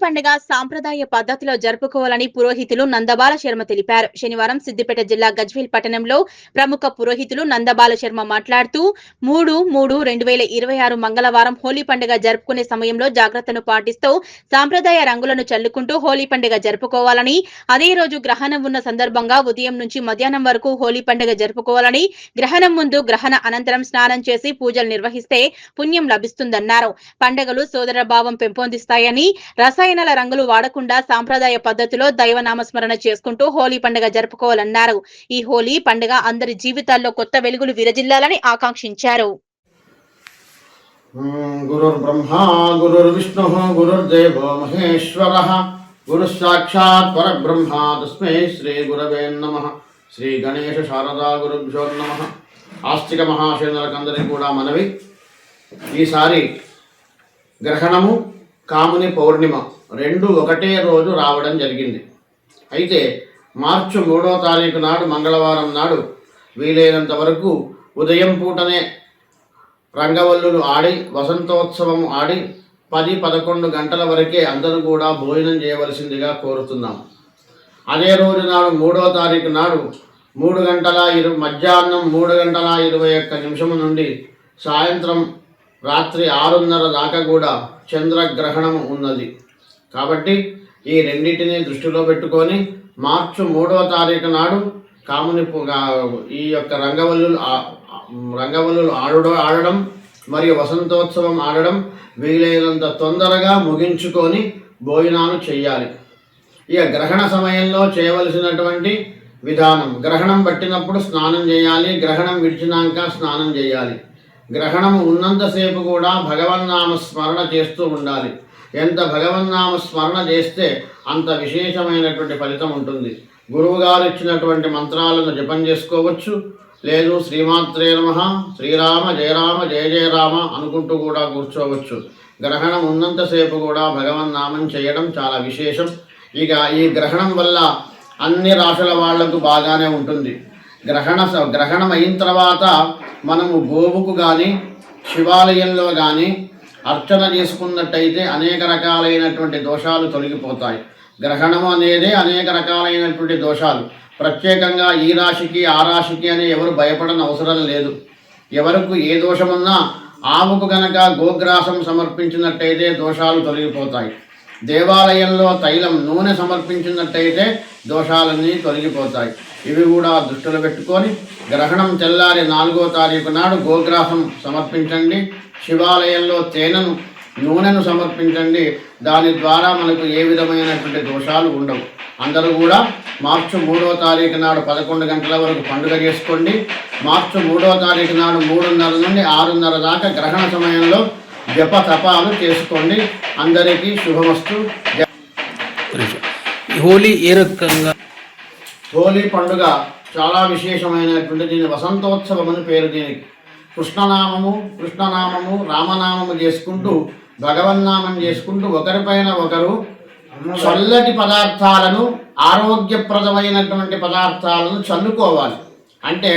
పండుగ సాంప్రదాయ పద్ధతిలో జరుపుకోవాలని పురోహితులు నందబాల శర్మ తెలిపారు. శనివారం సిద్దిపేట జిల్లా గజ్వేల్ పట్టణంలో ప్రముఖ పురోహితులు నందబాల శర్మ మాట్లాడుతూ 3/3/2026 మంగళవారం హోలీ పండుగ జరుపుకునే సమయంలో జాగ్రత్తను పాటిస్తూ సాంప్రదాయ రంగులను చల్లుకుంటూ హోలీ పండుగ జరుపుకోవాలని, అదే రోజు గ్రహణం ఉన్న సందర్భంగా ఉదయం నుంచి మధ్యాహ్నం వరకు హోలీ పండుగ జరుపుకోవాలని, గ్రహణం ముందు గ్రహణ అనంతరం స్నానం చేసి పూజలు నిర్వహిస్తే పుణ్యం లభిస్తుందన్నారు. పండుగలు సోదర భావం పెంపొందిస్తాయని, రసాయనాల రంగులు వాడకుండా సాంప్రదాయ పద్ధతిలో దైవనామస్మరణ చేసుకుంటూ హోలీ పండుగ జరుపుకోవాలన్నారు. ఈ హోలీ పండుగ అందరి జీవితాల్లో కొత్త వెలుగులు విరజిల్లాలని ఆకాంక్షించారు. గురుర్ బ్రహ్మా గురుర్ విష్ణు గురుర్దేవో మహేశ్వరః గురు సాక్షాత్ పరబ్రహ్మ తస్మై శ్రీ గురవే నమః. శ్రీ గణేశ శారదా గురుభ్యో నమః. ఆస్తిక మహాశయులందరికీ కూడా మనవి, ఈసారి గ్రహణము కాముని పౌర్ణిమ రెండు ఒకటే రోజు రావడం జరిగింది. అయితే మార్చి 3వ తారీఖు నాడు మంగళవారం నాడు వీలైనంత వరకు ఉదయం పూటనే రంగవల్లులు ఆడి వసంతోత్సవం ఆడి 10-11 గంటల వరకే అందరూ కూడా భోజనం చేయవలసిందిగా కోరుతున్నాం. అదే రోజు నాడు 3వ తారీఖు నాడు మధ్యాహ్నం 3:21 నుండి సాయంత్రం రాత్రి 6:30 దాకా కూడా చంద్రగ్రహణం ఉన్నది. కాబట్టి ఈ రెండింటిని దృష్టిలో పెట్టుకొని మార్చి 3వ తారీఖు నాడు కాముని ఈ యొక్క రంగవల్లులు ఆడడం మరియు వసంతోత్సవం ఆడడం వీలైనంత తొందరగా ముగించుకొని భోజనాలు చేయాలి. ఇక గ్రహణ సమయంలో చేయవలసినటువంటి విధానం, గ్రహణం పట్టినప్పుడు స్నానం చేయాలి, గ్రహణం విడిచినాక స్నానం చేయాలి. గ్రహణం ఉన్నంతసేపు కూడా భగవన్నామ స్మరణ చేస్తూ ఉండాలి. ఎంత భగవన్నామ స్మరణ చేస్తే అంత విశేషమైనటువంటి ఫలితం ఉంటుంది. గురువు గారు ఇచ్చినటువంటి మంత్రాలను జపం చేసుకోవచ్చు, లేదు శ్రీమాత్రే నమః, శ్రీరామ జయ రామ జయ జయ రామ అనుకుంటూ కూడా కూర్చోవచ్చు. గ్రహణం ఉన్నంతసేపు కూడా భగవన్నామం చేయడం చాలా విశేషం. ఇక ఈ గ్రహణం వల్ల అన్ని రాశుల వాళ్లకు బాగానే ఉంటుంది. గ్రహణం అయిన తర్వాత మనము గోవుకు కానీ శివాలయంలో కానీ అర్చన చేసుకున్నట్టయితే అనేక రకాలైనటువంటి దోషాలు తొలగిపోతాయి. గ్రహణం అనేది అనేక రకాలైనటువంటి దోషాలు, ప్రత్యేకంగా ఈ రాశికి ఆ రాశికి అని ఎవరు భయపడని అవసరం లేదు. ఎవరికి ఏ దోషమున్నా ఆవుకు గనక గోగ్రాసం సమర్పించినట్టయితే దోషాలు తొలగిపోతాయి. దేవాలయంలో తైలం నూనె సమర్పించినట్టయితే దోషాలన్నీ తొలగిపోతాయి. ఇవి కూడా దృష్టిలో పెట్టుకొని గ్రహణం తెల్లారి 4వ తారీఖు నాడు గోగ్రాసం సమర్పించండి. శివాలయంలో నూనెను సమర్పించండి. దాని ద్వారా మనకు ఏ విధమైనటువంటి దోషాలు ఉండవు. అందరూ కూడా మార్చి 3వ తారీఖు నాడు 11 గంటల వరకు పండుగ చేసుకోండి. మార్చి 3వ తారీఖు నాడు 3:30 నుండి 6:30 దాకా గ్రహణ సమయంలో జప తపాలు చేసుకోండి. అందరికీ శుభమస్తు. హోలీ ఏ రకంగా? హోలీ పండుగ చాలా విశేషమైనటువంటి, దీని వసంతోత్సవం అని పేరు. దీనికి కృష్ణనామము రామనామము చేసుకుంటూ భగవన్నామం చేసుకుంటూ ఒకరిపైన ఒకరు చల్లటి పదార్థాలను, ఆరోగ్యప్రదమైనటువంటి పదార్థాలను చల్లుకోవాలి. అంటే